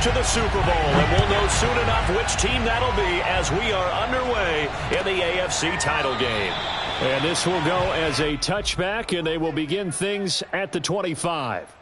to the Super Bowl, and we'll know soon enough which team that'll be as we are underway in the AFC title game. And this will go as a touchback, and they will begin things at the 25.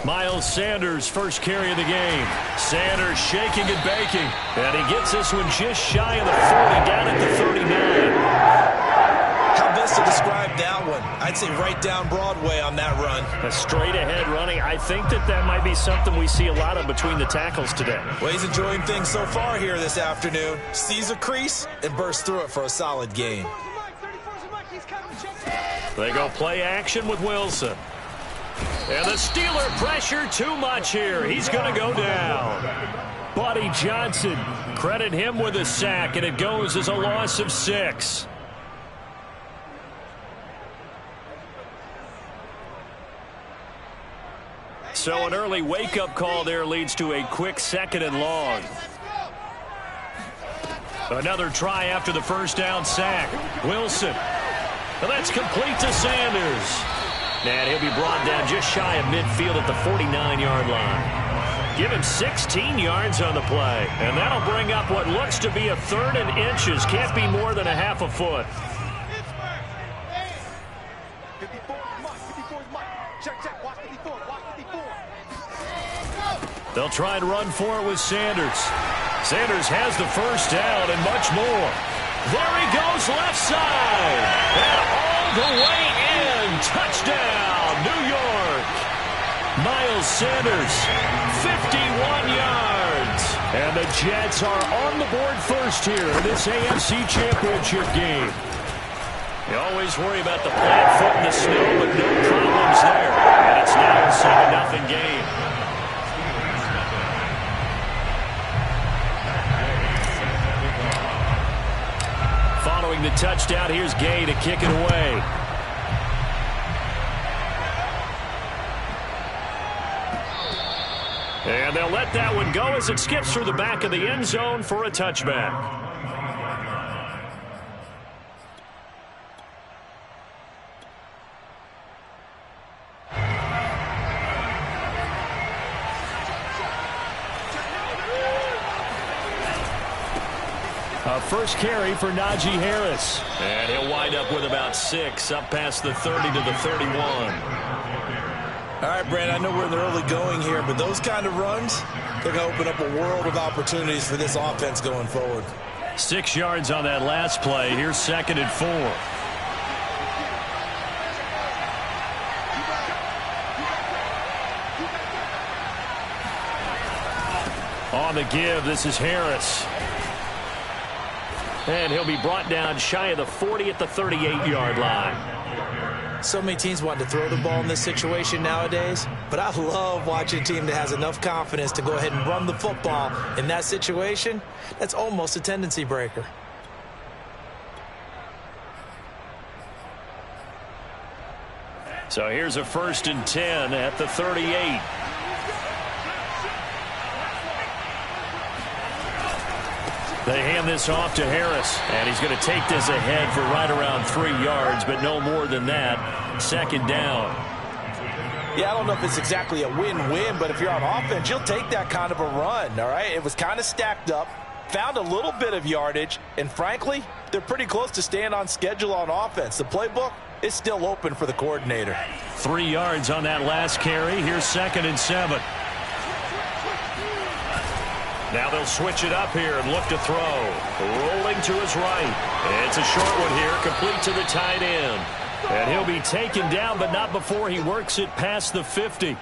Miles Sanders, first carry of the game. Sanders shaking and baking. And he gets this one just shy of the 40, down at the 39. How best to describe that one? I'd say right down Broadway on that run. A straight ahead running. I think that might be something we see a lot of between the tackles today. Well, he's enjoying things so far here this afternoon. Sees a crease and bursts through it for a solid gain. They go play action with Wilson. And the Steeler pressure too much here. He's going to go down. Buddy Johnson, credit him with a sack, and it goes as a loss of 6. So an early wake-up call there leads to a quick 2nd and long. Another try after the first down sack. Wilson. And that's complete to Sanders. And he'll be brought down just shy of midfield at the 49-yard line. Give him 16 yards on the play. And that'll bring up what looks to be a 3rd and inches. Can't be more than a half a foot. They'll try and run for it with Sanders. Sanders has the first down and much more. There he goes left side. And all the way in. Touchdown, New York. Miles Sanders, 51 yards. And the Jets are on the board first here in this AFC Championship game. You always worry about the plant foot in the snow, but no problems there. And it's now a 7-0 game. Following the touchdown, here's Gay to kick it away. And they'll let that one go as it skips through the back of the end zone for a touchback. A first carry for Najee Harris. And he'll wind up with about 6, up past the 30 to the 31. All right, Brad, I know we're in the early going here, but those kind of runs, they're going to open up a world of opportunities for this offense going forward. 6 yards on that last play. Here's 2nd and 4. On the give, this is Harris. And he'll be brought down shy of the 40 at the 38-yard line. So many teams want to throw the ball in this situation nowadays, but I love watching a team that has enough confidence to go ahead and run the football in that situation. That's almost a tendency breaker. So here's a 1st and 10 at the 38. They hand this off to Harris, and he's going to take this ahead for right around 3 yards, but no more than that. 2nd down. Yeah, I don't know if it's exactly a win-win, but if you're on offense, you'll take that kind of a run, all right? It was kind of stacked up, found a little bit of yardage, and frankly, they're pretty close to staying on schedule on offense. The playbook is still open for the coordinator. 3 yards on that last carry. Here's 2nd and 7. Now they'll switch it up here and look to throw. Rolling to his right. It's a short one here, complete to the tight end. And he'll be taken down, but not before he works it past the 50.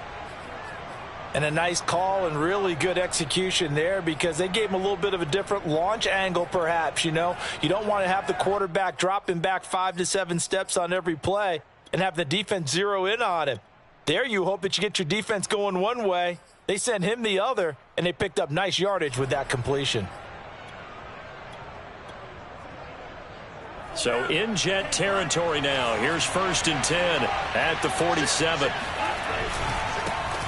And a nice call and really good execution there because they gave him a little bit of a different launch angle perhaps, you know. You don't want to have the quarterback dropping back 5 to 7 steps on every play and have the defense zero in on him. There you hope that you get your defense going one way They sent him the other, and they picked up nice yardage with that completion. So in Jet territory now. Here's 1st and 10 at the 47.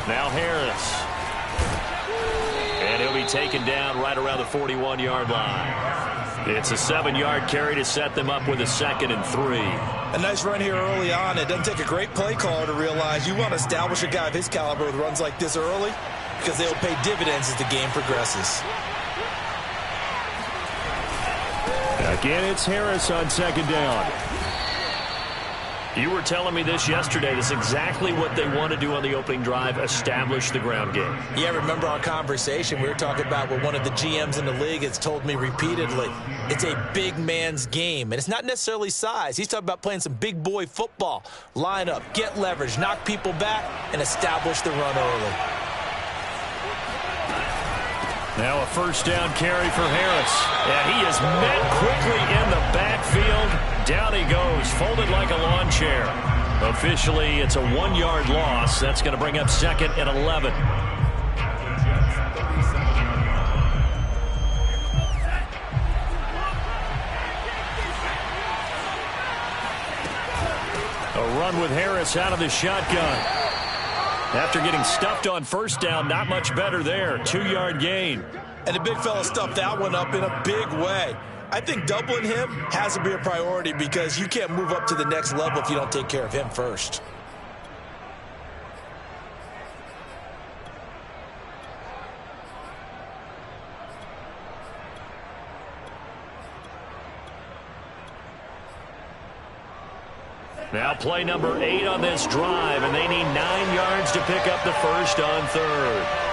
Now Harris. And he'll be taken down right around the 41-yard line. It's a 7-yard carry to set them up with a 2nd and 3. A nice run here early on. It doesn't take a great play caller to realize you want to establish a guy of his caliber with runs like this early because they'll pay dividends as the game progresses. Again, it's Harris on 2nd down. You were telling me this yesterday. This is exactly what they want to do on the opening drive, establish the ground game. Yeah, remember our conversation? We were talking about what one of the GMs in the league has told me repeatedly. It's a big man's game, and it's not necessarily size. He's talking about playing some big boy football. Line up, get leverage, knock people back, and establish the run early. Now a 1st down carry for Harris. And he is met quickly in the backfield. Down he goes, folded like a lawn chair. Officially, it's a 1-yard loss. That's going to bring up 2nd and 11. A run with Harris out of the shotgun. After getting stuffed on 1st down, not much better there. 2-yard gain. And the big fella stuffed that one up in a big way. I think doubling him has to be a priority because you can't move up to the next level if you don't take care of him first. Now play number 8 on this drive, and they need 9 yards to pick up the 1st on 3rd.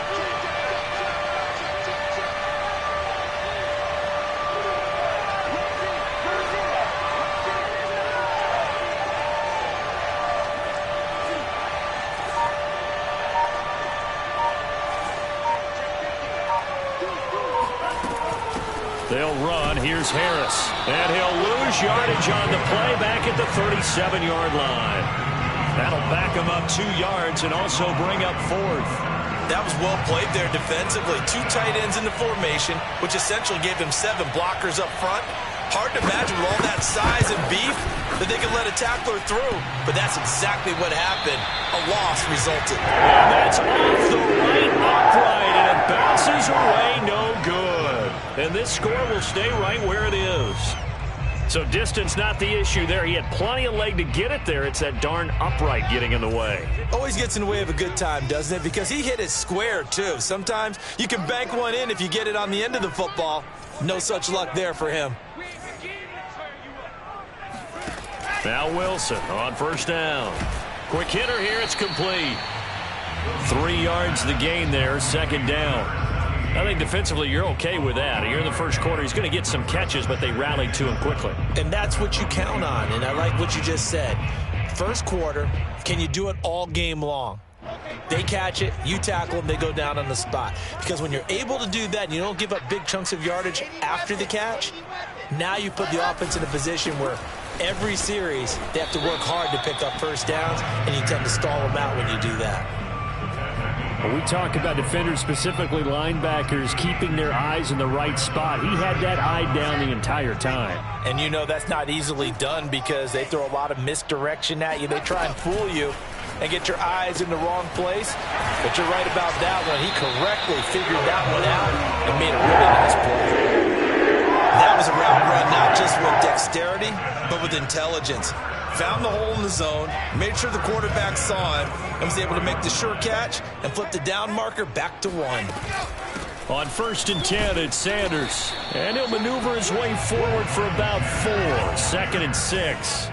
They'll run. Here's Harris. And he'll lose yardage on the play back at the 37-yard line. That'll back him up 2 yards and also bring up 4th. That was well played there defensively. 2 tight ends in the formation, which essentially gave them 7 blockers up front. Hard to imagine with all that size and beef that they could let a tackler through. But that's exactly what happened. A loss resulted. And that's off the right upright, and it bounces away, no good. And this score will stay right where it is. So distance not the issue there. He had plenty of leg to get it there. It's that darn upright getting in the way. Always gets in the way of a good time, doesn't it? Because he hit it square, too. Sometimes you can bank one in if you get it on the end of the football. No such luck there for him. Now Wilson on 1st down. Quick hitter here. It's complete. 3 yards the gain there. 2nd down. I think defensively you're okay with that. Here in the 1st quarter, he's going to get some catches, but they rallied to him quickly. And that's what you count on, and I like what you just said. 1st quarter, can you do it all game long? They catch it, you tackle them, they go down on the spot. Because when you're able to do that and you don't give up big chunks of yardage after the catch, now you put the offense in a position where every series they have to work hard to pick up 1st downs, and you tend to stall them out when you do that. We talk about defenders, specifically linebackers, keeping their eyes in the right spot. He had that eye down the entire time. And you know that's not easily done because they throw a lot of misdirection at you. They try and fool you and get your eyes in the wrong place. But you're right about that one. He correctly figured that one out and made a really nice play. That was a route run, not just with dexterity, but with intelligence. Found the hole in the zone, made sure the quarterback saw him, and was able to make the sure catch and flip the down marker back to 1. On 1st and 10, it's Sanders. And he'll maneuver his way forward for about 4. 2nd and 6.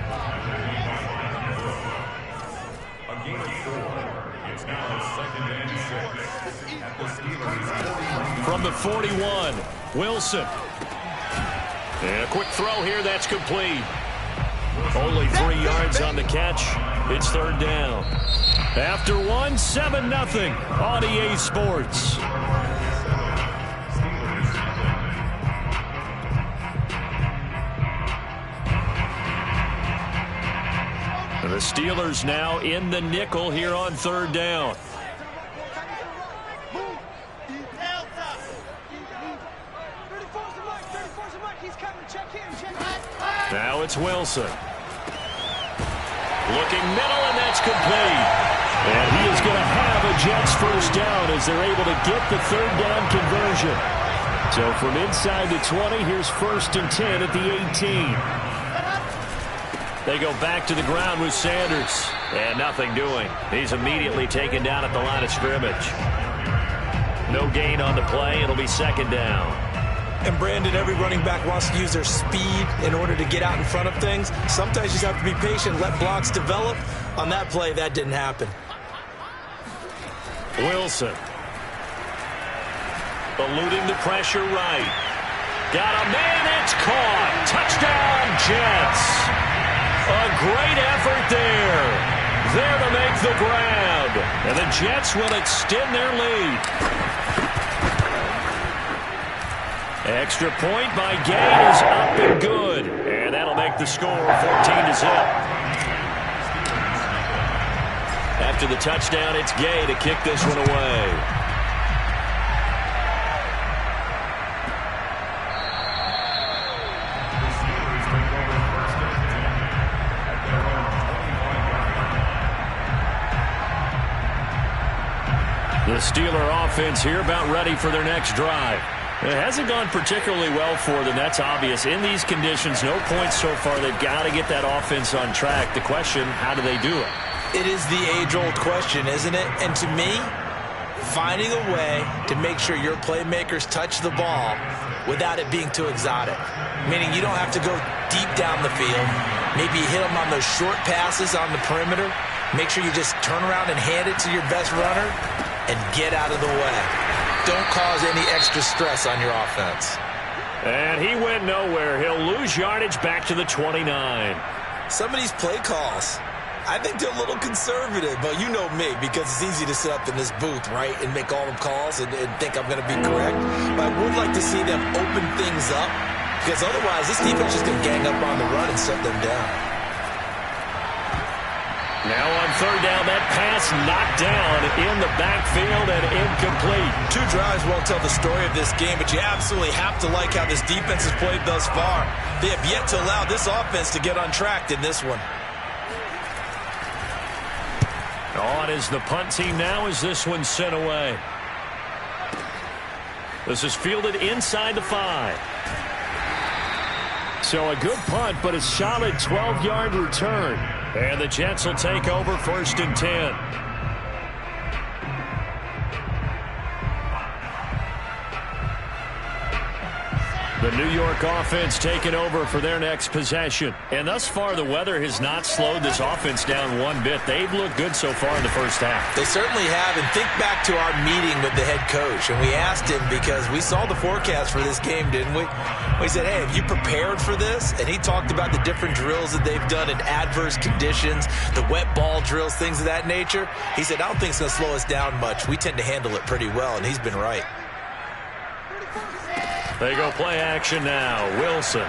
From the 41, Wilson. And a quick throw here, that's complete. Only 3 yards on the catch. It's 3rd down. After 1, 7-0 on EA Sports. The Steelers now in the nickel here on 3rd down. Now it's Wilson. Looking middle, and that's complete. And he is going to have a Jets first down as they're able to get the third down conversion. So from inside the 20, here's 1st and 10 at the 18. They go back to the ground with Sanders. And nothing doing. He's immediately taken down at the line of scrimmage. No gain on the play. It'll be 2nd down. And Brandon, every running back wants to use their speed in order to get out in front of things. Sometimes you just have to be patient, let blocks develop. On that play, that didn't happen. Wilson. Eluding the pressure right. Got a man, it's caught. Touchdown, Jets. A great effort there. There to make the grab. And the Jets will extend their lead. Extra point by Gay is up and good. And that'll make the score 14-0. After the touchdown, it's Gay to kick this one away. The Steeler offense here about ready for their next drive. It hasn't gone particularly well for them. That's obvious. In these conditions, no points so far. They've got to get that offense on track. The question, how do they do it? It is the age-old question, isn't it? And to me, finding a way to make sure your playmakers touch the ball without it being too exotic. Meaning you don't have to go deep down the field. Maybe hit them on those short passes on the perimeter. Make sure you just turn around and hand it to your best runner and get out of the way. Don't cause any extra stress on your offense. And he went nowhere. He'll lose yardage back to the 29. Some of these play calls, I think they're a little conservative, but you know me, because it's easy to sit up in this booth, right, and make all the calls and think I'm going to be correct. But I would like to see them open things up, because otherwise this defense is going to gang up on the run and shut them down. Now on 3rd down, that pass knocked down in the backfield and incomplete. 2 drives won't tell the story of this game, but you absolutely have to like how this defense has played thus far. They have yet to allow this offense to get untracked in this one. On is the punt team now as this one's sent away. This is fielded inside the 5. So a good punt, but a solid 12-yard return. And the Jets will take over 1st and 10. The New York offense taking over for their next possession. And thus far, the weather has not slowed this offense down one bit. They've looked good so far in the first half. They certainly have. And think back to our meeting with the head coach. And we asked him, because we saw the forecast for this game, didn't we? We said, hey, have you prepared for this? And he talked about the different drills that they've done in adverse conditions, the wet ball drills, things of that nature. He said, I don't think it's going to slow us down much. We tend to handle it pretty well, and he's been right. They go play action now. Wilson.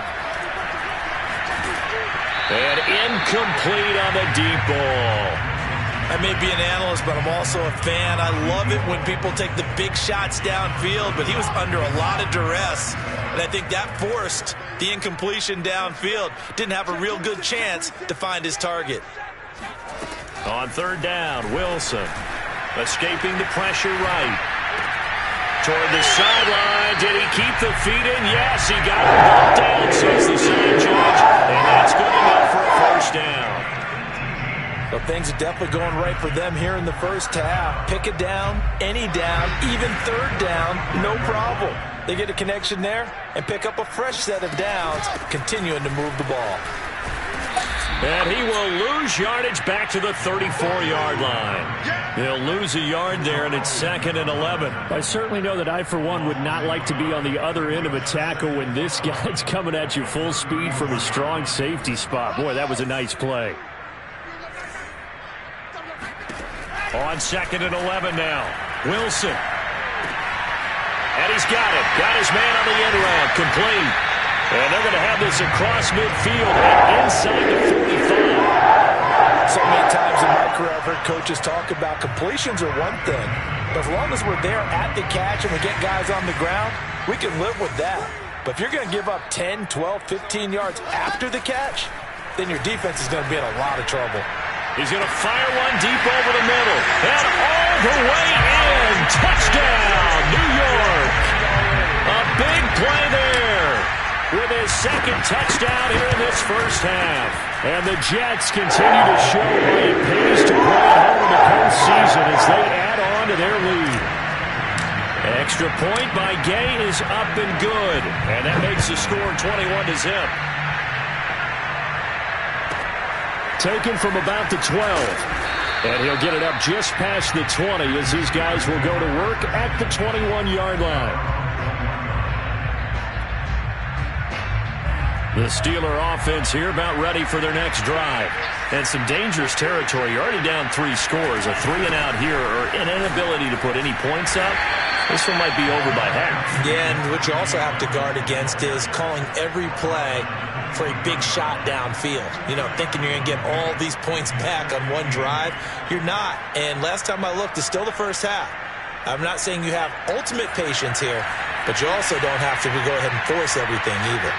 And incomplete on the deep ball. I may be an analyst, but I'm also a fan. I love it when people take the big shots downfield, but he was under a lot of duress. And I think that forced the incompletion downfield. Didn't have a real good chance to find his target. On 3rd down, Wilson. Escaping the pressure right. Toward the sideline. Did he keep the feet in? Yes, he got the ball down, says the side judge. And that's good enough for a 1st down. Well, things are definitely going right for them here in the first half. Pick a down, any down, even 3rd down, no problem. They get a connection there and pick up a fresh set of downs, continuing to move the ball. And he will lose yardage back to the 34-yard line. They'll lose a yard there, and it's 2nd and 11. I certainly know that I, for one, would not like to be on the other end of a tackle when this guy's coming at you full speed from a strong safety spot. Boy, that was a nice play. On 2nd and 11 now. Wilson. And he's got it. Got his man on the end route. Complete. And they're going to have this across midfield and inside the 45. So many times in my career, I've heard coaches talk about completions are one thing. But as long as we're there at the catch and we get guys on the ground, we can live with that. But if you're going to give up 10, 12, 15 yards after the catch, then your defense is going to be in a lot of trouble. He's going to fire one deep over the middle. And all the way in. Touchdown, New York. A big play there with his second touchdown here in this first half. And the Jets continue to show why it pays to play at home in the postseason as they add on to their lead. Extra point by Gay is up and good. And that makes the score 21-0. Taken from about the 12. And he'll get it up just past the 20 as these guys will go to work at the 21-yard line. The Steeler offense here about ready for their next drive. And some dangerous territory. You're already down 3 scores. A 3-and-out here or an inability to put any points up. This one might be over by half. Yeah, and what you also have to guard against is calling every play for a big shot downfield. You know, thinking you're going to get all these points back on one drive. You're not. And last time I looked, it's still the first half. I'm not saying you have ultimate patience here, but you also don't have to go ahead and force everything either.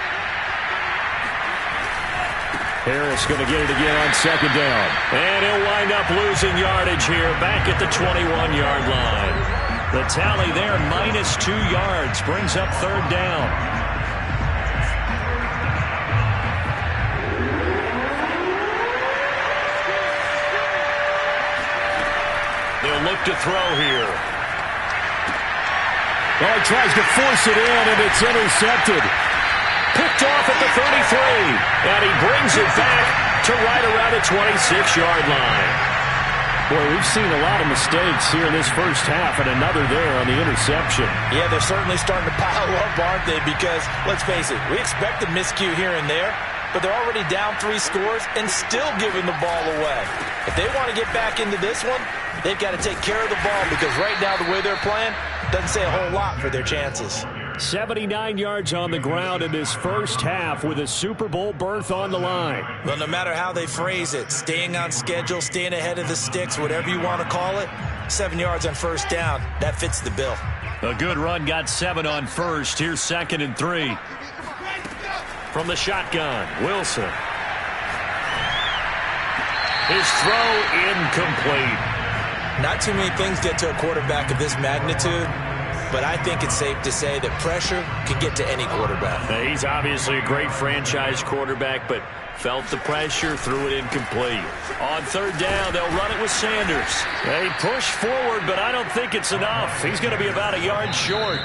Harris going to get it again on second down. And he'll wind up losing yardage here back at the 21-yard line. The tally there, -2 yards, brings up third down. They'll look to throw here. Oh, he tries to force it in, and it's intercepted. Picked off at the 33, and he brings it back to right around the 26-yard line. Boy, we've seen a lot of mistakes here in this first half, and another there on the interception. Yeah, they're certainly starting to pile up, aren't they? Because, let's face it, we expect a miscue here and there, but they're already down 3 scores and still giving the ball away. If they want to get back into this one, they've got to take care of the ball because right now the way they're playing doesn't say a whole lot for their chances. 79 yards on the ground in this first half with a Super Bowl berth on the line. Well, no matter how they phrase it, staying on schedule, staying ahead of the sticks, whatever you want to call it, 7 yards on first down, that fits the bill. A good run got 7 on first. Here's 2nd and 3. From the shotgun, Wilson. His throw incomplete. Not too many things get to a quarterback of this magnitude, but I think it's safe to say that pressure can get to any quarterback. Now, he's obviously a great franchise quarterback, but felt the pressure, threw it incomplete. On third down, they'll run it with Sanders. They push forward, but I don't think it's enough. He's going to be about a yard short.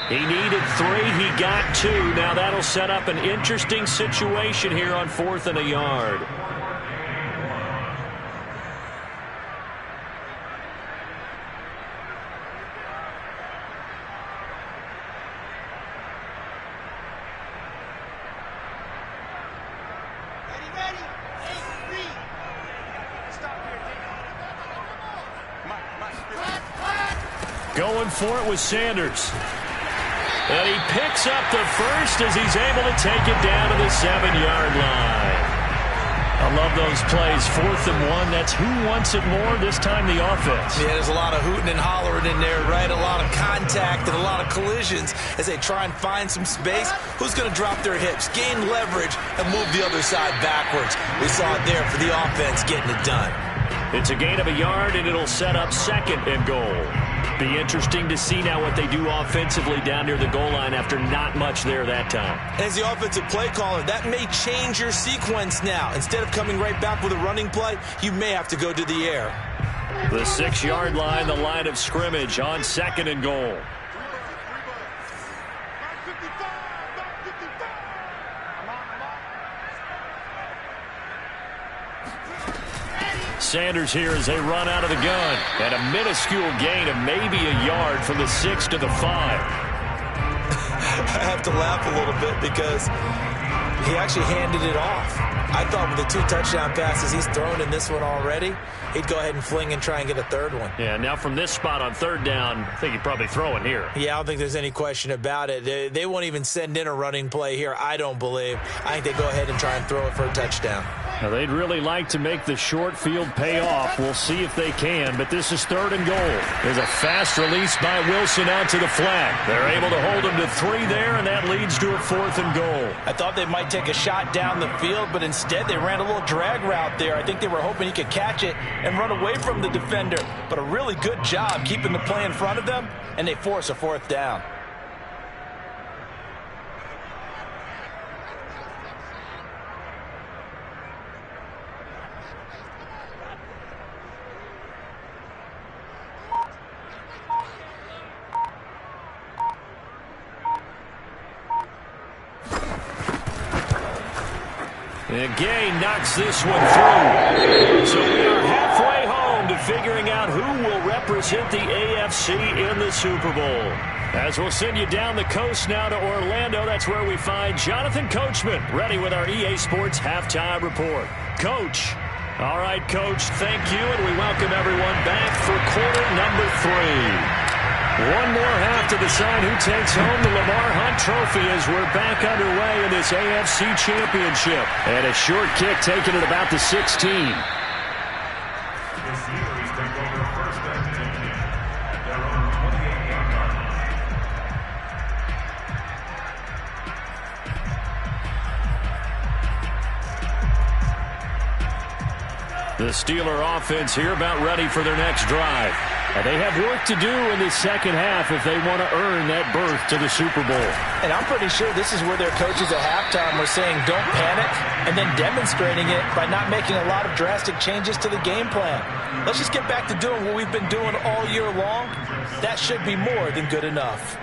He needed 3. He got 2. Now that'll set up an interesting situation here on 4th and a yard. Going for it with Sanders. And he picks up the first as he's able to take it down to the 7-yard line. I love those plays. 4th and 1. That's who wants it more, this time the offense. Yeah, there's a lot of hooting and hollering in there, right? A lot of contact and a lot of collisions as they try and find some space. Who's going to drop their hips, gain leverage, and move the other side backwards? We saw it there for the offense getting it done. It's a gain of a yard, and it'll set up 2nd and goal. Be interesting to see now what they do offensively down near the goal line after not much there that time. As the offensive play caller, that may change your sequence now. Instead of coming right back with a running play, you may have to go to the air. The 6-yard line, the line of scrimmage on 2nd and goal. Sanders here as they run out of the gun. And a minuscule gain of maybe a yard from the 6 to the 5. I have to laugh a little bit because he actually handed it off. I thought with the 2 touchdown passes he's thrown in this one already, he'd go ahead and fling and try and get a 3rd one. Yeah, now from this spot on 3rd down, I think he'd probably throw it here. Yeah, I don't think there's any question about it. They won't even send in a running play here, I don't believe. I think they go ahead and try and throw it for a touchdown. Now, they'd really like to make the short field pay off. We'll see if they can, but this is 3rd and goal. There's a fast release by Wilson out to the flat. They're able to hold him to 3 there, and that leads to a 4th and goal. I thought they might take a shot down the field, but instead they ran a little drag route there. I think they were hoping he could catch it and run away from the defender, but a really good job keeping the play in front of them, and they force a 4th down. And Gay knocks this one through. So we are halfway home to figuring out who will represent the AFC in the Super Bowl. As we'll send you down the coast now to Orlando, that's where we find Jonathan Coachman, ready with our EA Sports Halftime Report. Coach. All right, Coach, thank you, and we welcome everyone back for quarter number 3. One more half to decide who takes home the Lamar Hunt Trophy as we're back underway in this AFC Championship. And a short kick taken at about the 16. The Steeler offense here about ready for their next drive. And they have work to do in the second half if they want to earn that berth to the Super Bowl. And I'm pretty sure this is where their coaches at halftime were saying don't panic, and then demonstrating it by not making a lot of drastic changes to the game plan. Let's just get back to doing what we've been doing all year long. That should be more than good enough.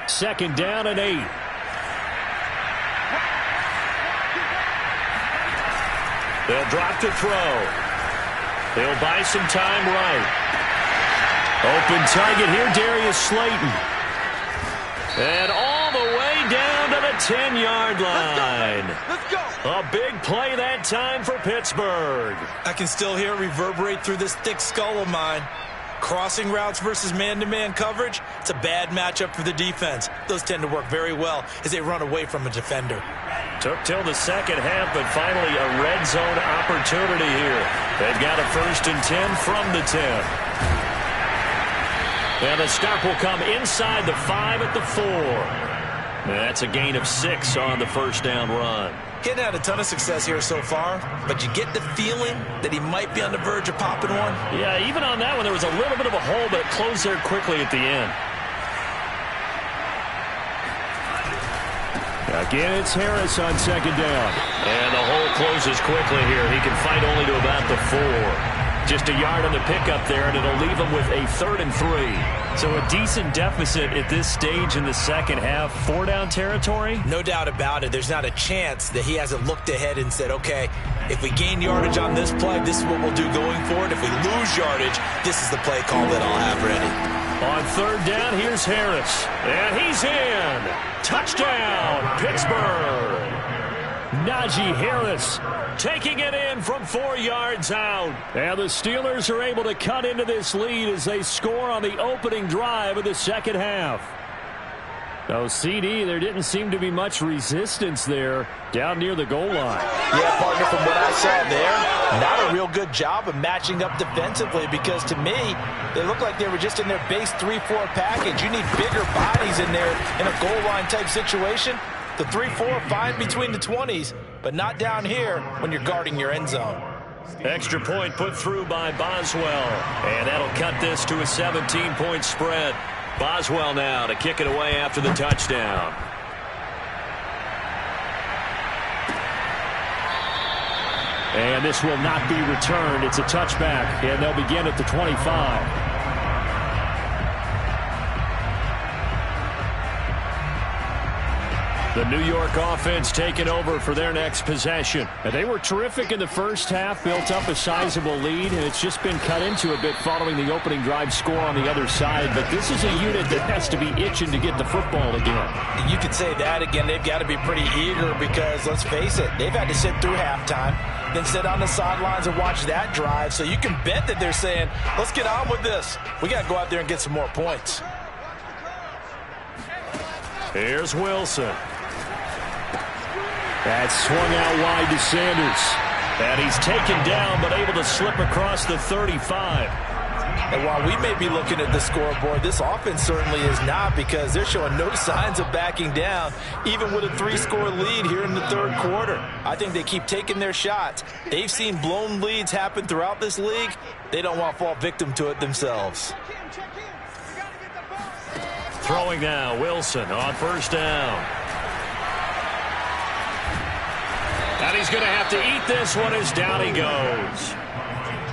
Second down and 8. They'll drop to throw. They'll buy some time right. Open target here, Darius Slayton. And all the way down to the 10-yard line. Let's go. A big play that time for Pittsburgh. I can still hear it reverberate through this thick skull of mine. Crossing routes versus man-to-man coverage, it's a bad matchup for the defense. Those tend to work very well as they run away from a defender. Took till the second half, but finally a red zone opportunity here. They've got a 1st and 10 from the 10. And the stop will come inside the 5 at the 4. That's a gain of 6 on the first down run. He hadn't had a ton of success here so far, but you get the feeling that he might be on the verge of popping one. Yeah, even on that one, there was a little bit of a hole, but it closed there quickly at the end. Again, it's Harris on second down. And the hole closes quickly here. He can fight only to about the 4. Just a yard on the pickup there, and it'll leave him with a 3rd and 3. So a decent deficit at this stage in the second half. 4-down territory? No doubt about it. There's not a chance that he hasn't looked ahead and said, okay, if we gain yardage on this play, this is what we'll do going forward. If we lose yardage, this is the play call that I'll have ready. On 3rd down, here's Harris. And he's in. Touchdown, Pittsburgh. Najee Harris taking it in from 4 yards out. And the Steelers are able to cut into this lead as they score on the opening drive of the second half. Oh, CD, there didn't seem to be much resistance there down near the goal line. Yeah, partner, from what I saw there, not a real good job of matching up defensively because to me, they looked like they were just in their base 3-4 package. You need bigger bodies in there in a goal line type situation. The 3-4 fine between the 20s, but not down here when you're guarding your end zone. Extra point put through by Boswell. And that'll cut this to a 17-point spread. Boswell now to kick it away after the touchdown. And this will not be returned. It's a touchback, and they'll begin at the 25. The New York offense taking over for their next possession. And they were terrific in the first half, built up a sizable lead, and it's just been cut into a bit following the opening drive score on the other side. But this is a unit that has to be itching to get the football again. You could say that again. They've got to be pretty eager because, let's face it, they've had to sit through halftime, then sit on the sidelines and watch that drive. So you can bet that they're saying, let's get on with this. We got to go out there and get some more points. Here's Wilson. That's swung out wide to Sanders. And he's taken down but able to slip across the 35. And while we may be looking at the scoreboard, this offense certainly is not, because they're showing no signs of backing down, even with a 3-score lead here in the third quarter. I think they keep taking their shots. They've seen blown leads happen throughout this league. They don't want to fall victim to it themselves. Throwing now, Wilson on first down. And he's going to have to eat this one as down he goes.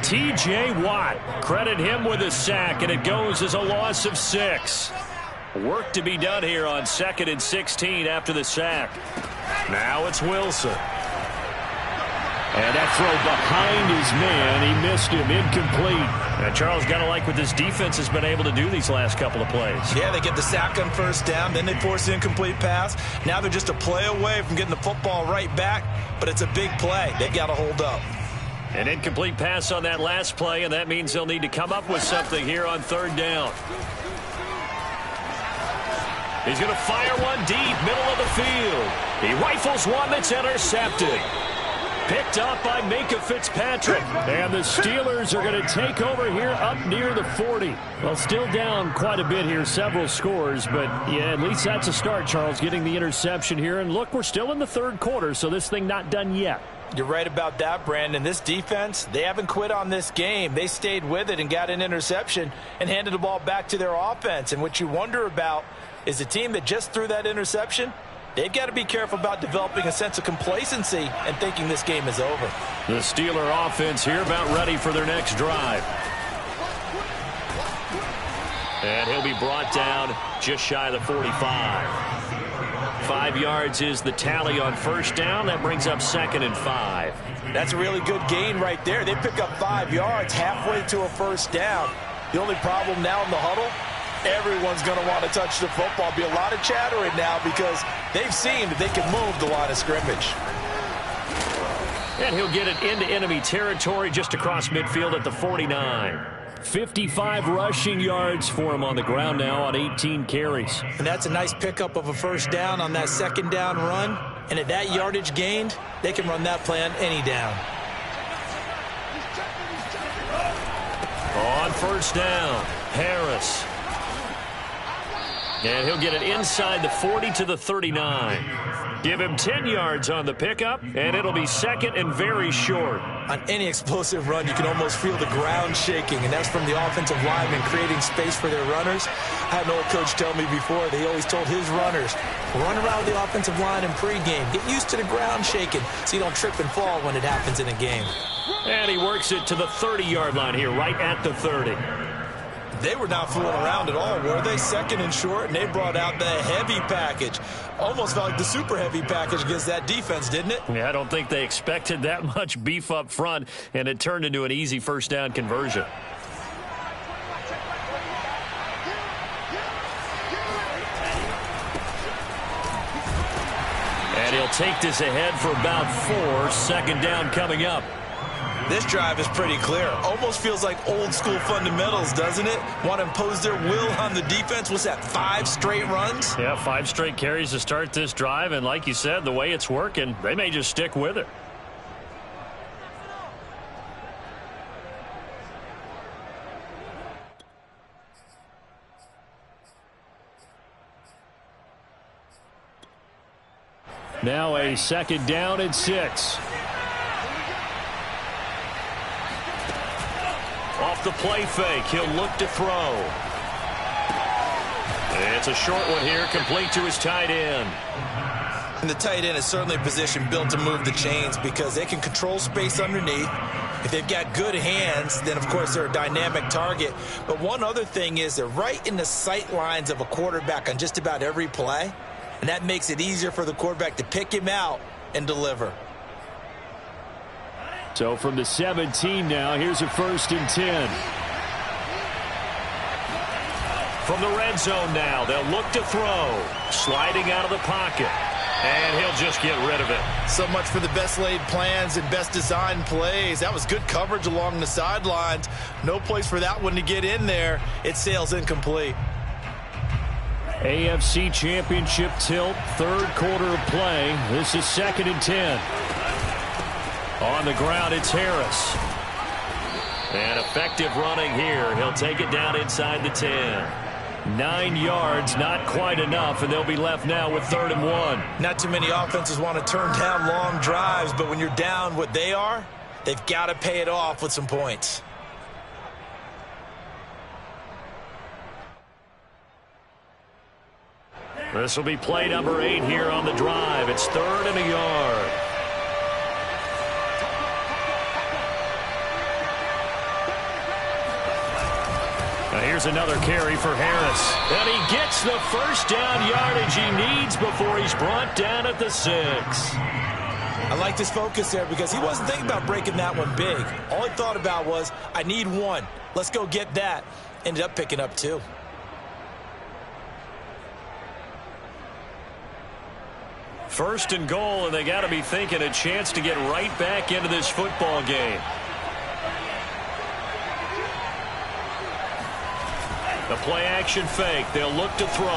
T.J. Watt, credit him with a sack, and it goes as a loss of 6. Work to be done here on 2nd and 16 after the sack. Now it's Wilson. And that throw behind his man, he missed him, incomplete. And Charles, got to like what this defense has been able to do these last couple of plays. Yeah, they get the sack on first down, then they force the incomplete pass. Now they're just a play away from getting the football right back, but it's a big play. They've got to hold up. An incomplete pass on that last play, and that means they'll need to come up with something here on third down. He's going to fire one deep, middle of the field. He rifles one that's intercepted. Picked up by Minkah Fitzpatrick. And the Steelers are going to take over here up near the 40. Well, still down quite a bit here, several scores. But, yeah, at least that's a start, Charles, getting the interception here. And, look, we're still in the third quarter, so this thing not done yet. You're right about that, Brandon. This defense, they haven't quit on this game. They stayed with it and got an interception and handed the ball back to their offense. And what you wonder about is the team that just threw that interception, they've got to be careful about developing a sense of complacency and thinking this game is over. The Steeler offense here about ready for their next drive. And he'll be brought down just shy of the 45. 5 yards is the tally on first down. That brings up 2nd and 5. That's a really good gain right there. They pick up 5 yards halfway to a first down. The only problem now in the huddle, everyone's going to want to touch the football. Be a lot of chattering now because they've seen that they can move the line of scrimmage. And he'll get it into enemy territory just across midfield at the 49. 55 rushing yards for him on the ground now on 18 carries. And that's a nice pickup of a first down on that second down run. And at that yardage gained, they can run that play on any down. On first down, Harris. And he'll get it inside the 40 to the 39. Give him 10 yards on the pickup, and it'll be 2nd and very short. On any explosive run, you can almost feel the ground shaking, and that's from the offensive linemen creating space for their runners. I had an old coach tell me before, they always told his runners, run around the offensive line in pregame. Get used to the ground shaking so you don't trip and fall when it happens in a game. And he works it to the 30-yard line here, right at the 30. They were not fooling around at all, were they? 2nd and short, and they brought out the heavy package. Almost felt like the super heavy package against that defense, didn't it? Yeah, I don't think they expected that much beef up front, and it turned into an easy first down conversion. And he'll take this ahead for about 4. 2nd down coming up. This drive is pretty clear. Almost feels like old school fundamentals, doesn't it? Want to impose their will on the defense. What's that, 5 straight runs? Yeah, 5 straight carries to start this drive. And like you said, the way it's working, they may just stick with it. Now a 2nd down and 6. Off the play fake, he'll look to throw. It's a short one here, complete to his tight end. And the tight end is certainly a position built to move the chains because they can control space underneath. If they've got good hands, then of course they're a dynamic target. But one other thing is they're right in the sight lines of a quarterback on just about every play. And that makes it easier for the quarterback to pick him out and deliver. So from the 17 now, here's a 1st and 10. From the red zone now, they'll look to throw. Sliding out of the pocket. And he'll just get rid of it. So much for the best laid plans and best designed plays. That was good coverage along the sidelines. No place for that one to get in there. It sails incomplete. AFC Championship tilt, third quarter of play. This is 2nd and 10. On the ground, it's Harris. And effective running here. He'll take it down inside the 10. 9 yards, not quite enough, and they'll be left now with 3rd and 1. Not too many offenses want to turn down long drives, but when you're down what they are, they've got to pay it off with some points. This will be play number 8 here on the drive. It's 3rd and a yard. Now here's another carry for Harris. And he gets the first down yardage he needs before he's brought down at the 6. I like this focus there because he wasn't thinking about breaking that one big. All he thought about was, I need 1. Let's go get that. Ended up picking up 2. First and goal, and they got to be thinking a chance to get right back into this football game. The play action fake. They'll look to throw.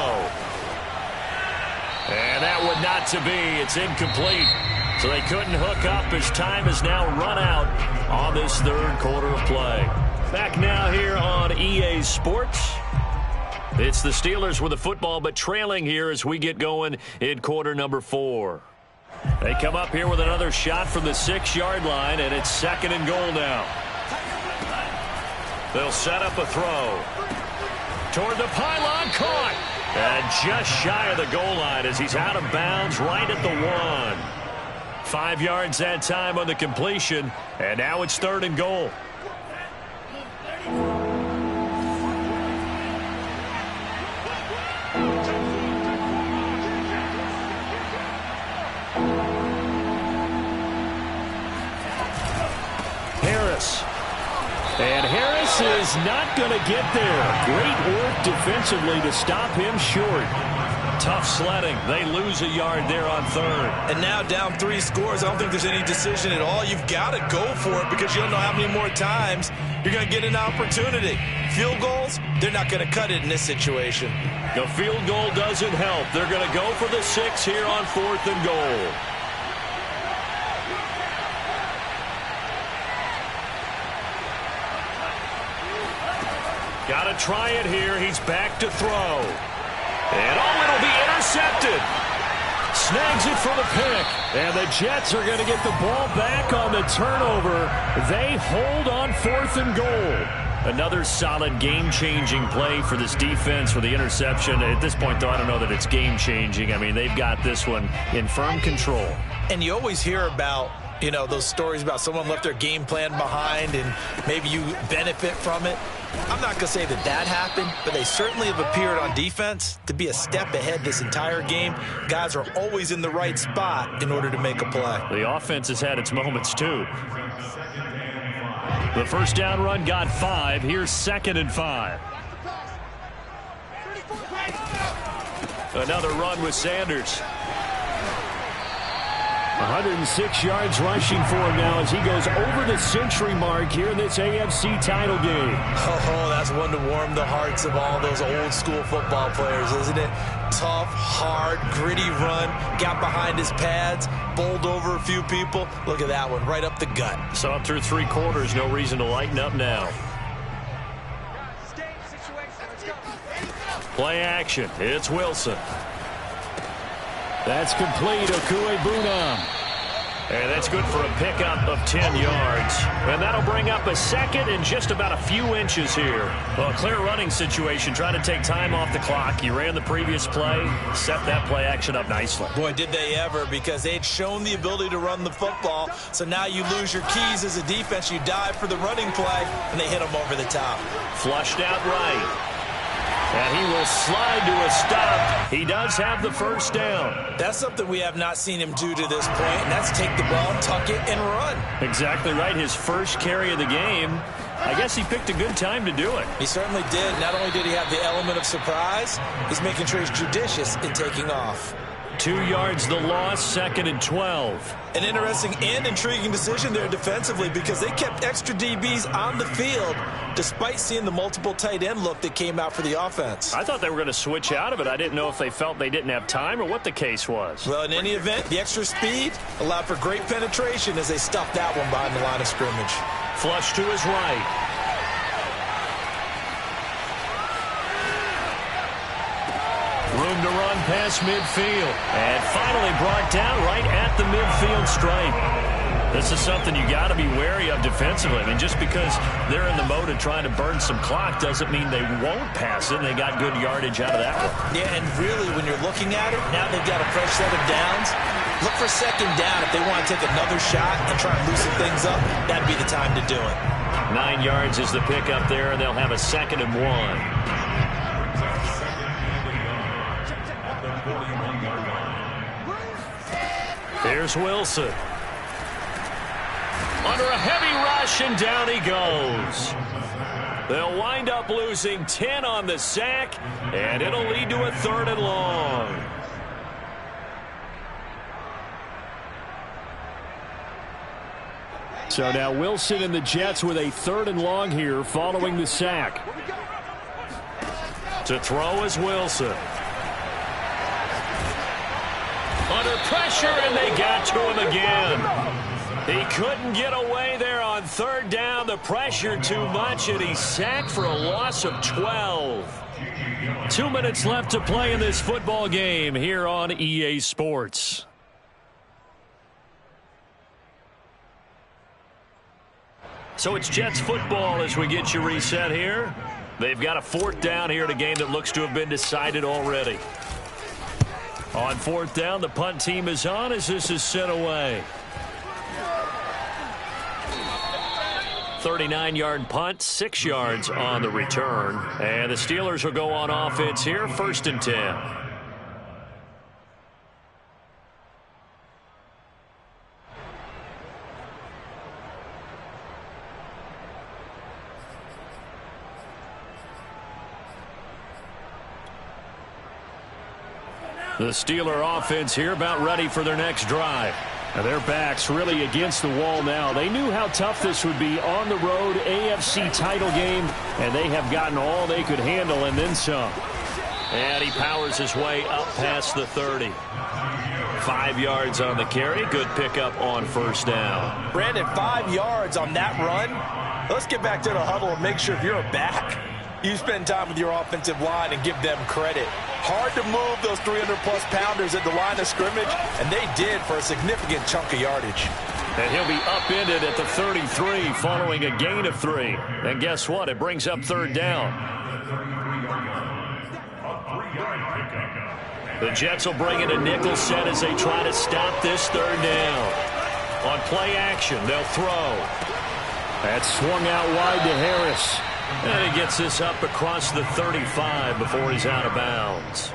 And that would not to be. It's incomplete. So they couldn't hook up as time has now run out on this third quarter of play. Back now here on EA Sports. It's the Steelers with the football, but trailing here as we get going in quarter number 4. They come up here with another shot from the 6-yard line, and it's 2nd and goal now. They'll set up a throw. Toward the pylon, caught. And just shy of the goal line as he's out of bounds right at the 1. 5 yards that time on the completion, and now it's 3rd and goal. And Harris is not going to get there. Great work defensively to stop him short. Tough sledding. They lose a yard there on 3rd. And now down 3 scores. I don't think there's any decision at all. You've got to go for it because you don't know how many more times you're going to get an opportunity. Field goals, they're not going to cut it in this situation. The field goal doesn't help. They're going to go for the 6 here on 4th and goal. Got to try it here. He's back to throw. And it'll be intercepted. Snags it for the pick. And the Jets are going to get the ball back on the turnover. They hold on 4th and goal. Another solid game-changing play for this defense for the interception. At this point, though, I don't know that it's game-changing. I mean, they've got this one in firm control. And you always hear about, you know, those stories about someone left their game plan behind and maybe you benefit from it. I'm not going to say that that happened, but they certainly have appeared on defense to be a step ahead this entire game. Guys are always in the right spot in order to make a play. The offense has had its moments, too. The first down run got 5. Here's 2nd and 5. Another run with Sanders. 106 yards rushing for him now as he goes over the century mark here in this AFC title game. Oh, that's one to warm the hearts of all those old school football players, isn't it? Tough, hard, gritty run, got behind his pads, bowled over a few people. Look at that one, right up the gut. So up through 3 quarters, no reason to lighten up now. Play action, it's Wilson. That's complete, Okuegbunam. And that's good for a pickup of 10 yards. And that'll bring up a 2nd and just about a few inches here. Well, clear running situation, trying to take time off the clock. You ran the previous play, set that play action up nicely. Boy, did they ever, because they'd shown the ability to run the football. So now you lose your keys as a defense. You dive for the running play, and they hit them over the top. Flushed out right. And he will slide to a stop. He does have the first down. That's something we have not seen him do to this point, and that's take the ball, tuck it, and run. Exactly right. His first carry of the game. I guess he picked a good time to do it. He certainly did. Not only did he have the element of surprise, he's making sure he's judicious in taking off. 2 yards the loss, 2nd and 12. An interesting and intriguing decision there defensively because they kept extra DBs on the field despite seeing the multiple tight end look that came out for the offense. I thought they were going to switch out of it. I didn't know if they felt they didn't have time or what the case was. Well, in any event, the extra speed allowed for great penetration as they stuffed that one behind the line of scrimmage. Flush to his right. Room to run past midfield. And finally brought down right at the midfield stripe. This is something you got to be wary of defensively. I mean, just because they're in the mode of trying to burn some clock doesn't mean they won't pass it. They got good yardage out of that one. Yeah, and really, when you're looking at it, now they've got a fresh set of downs. Look for 2nd down. If they want to take another shot and try and loosen things up, that'd be the time to do it. 9 yards is the pickup there, and they'll have a 2nd and 1. Here's Wilson. Under a heavy rush, and down he goes. They'll wind up losing 10 on the sack, and it'll lead to a 3rd and long. So now Wilson and the Jets with a 3rd and long here following the sack. To throw is Wilson. Under pressure, and they got to him again. He couldn't get away there on 3rd down. The pressure too much, and he's sacked for a loss of 12. 2 minutes left to play in this football game here on EA Sports. So it's Jets football as we get you reset here. They've got a 4th down here in a game that looks to have been decided already. On 4th down, the punt team is on as this is sent away. 39-yard punt, 6 yards on the return. And the Steelers will go on offense here, 1st and 10. The Steeler offense here about ready for their next drive. Now their backs really against the wall now. They knew how tough this would be on the road, AFC title game, and they have gotten all they could handle and then some. And he powers his way up past the 30. 5 yards on the carry. Good pickup on 1st down. Brandon, 5 yards on that run. Let's get back to the huddle and make sure if you're a back, you spend time with your offensive line and give them credit. Hard to move those 300-plus pounders at the line of scrimmage, and they did for a significant chunk of yardage. And he'll be upended at the 33 following a gain of 3. And guess what? It brings up 3rd down. The Jets will bring in a nickel set as they try to stop this 3rd down. On play action, they'll throw. That's swung out wide to Harris. And he gets this up across the 35 before he's out of bounds.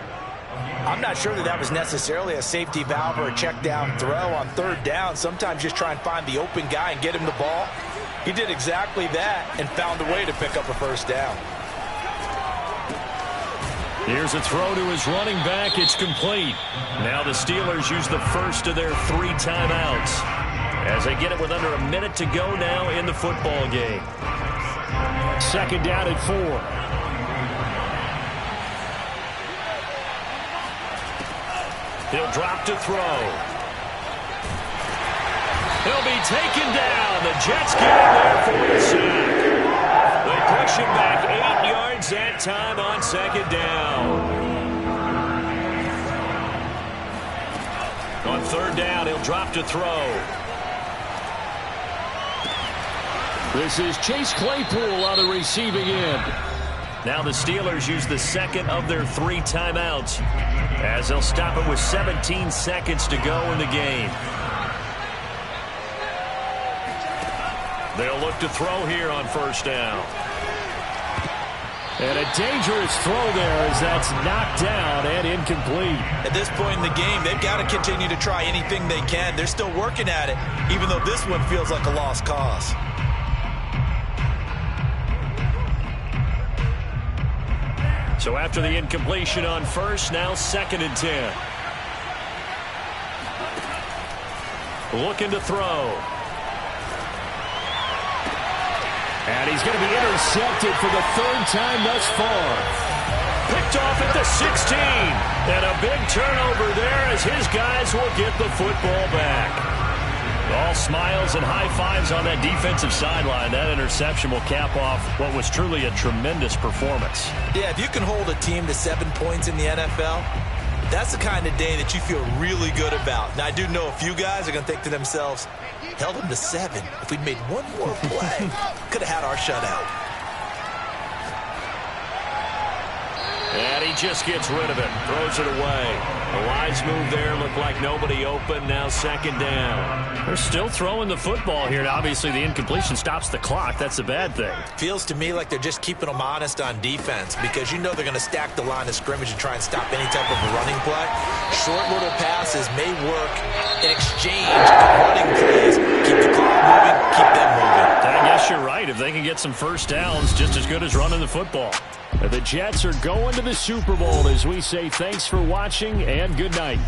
I'm not sure that was necessarily a safety valve or a check down throw on 3rd down. Sometimes just try and find the open guy and get him the ball. He did exactly that and found a way to pick up a 1st down. Here's a throw to his running back. It's complete. Now the Steelers use the first of their 3 timeouts as they get it with under a minute to go now in the football game. 2nd down and 4. He'll drop to throw. He'll be taken down. The Jets get him there for the sack. They push him back 8 yards that time on 2nd down. On 3rd down, he'll drop to throw. This is Chase Claypool on the receiving end. Now the Steelers use the 2nd of their 3 timeouts as they'll stop it with 17 seconds to go in the game. They'll look to throw here on 1st down. And a dangerous throw there as that's knocked down and incomplete. At this point in the game, they've got to continue to try anything they can. They're still working at it, even though this one feels like a lost cause. So after the incompletion on 1st, now 2nd and 10. looking to throw. And he's going to be intercepted for the third time thus far. Picked off at the 16. And a big turnover there as his guys will get the football back. All smiles and high fives on that defensive sideline. That interception will cap off what was truly a tremendous performance. Yeah, if you can hold a team to 7 points in the NFL, that's the kind of day that you feel really good about. Now, I do know a few guys are going to think to themselves, held them to 7. If we'd made one more play, could have had our shutout. And he just gets rid of it, throws it away. A wise move there, looked like nobody open, now second down. They're still throwing the football here, and obviously the incompletion stops the clock. That's a bad thing. Feels to me like they're just keeping them honest on defense because you know they're going to stack the line of scrimmage and try and stop any type of a running play. Short little passes may work in exchange of running plays. Keep the clock moving, keep them moving. I guess you're right. If they can get some first downs, just as good as running the football. The Jets are going to the Super Bowl as we say thanks for watching and good night.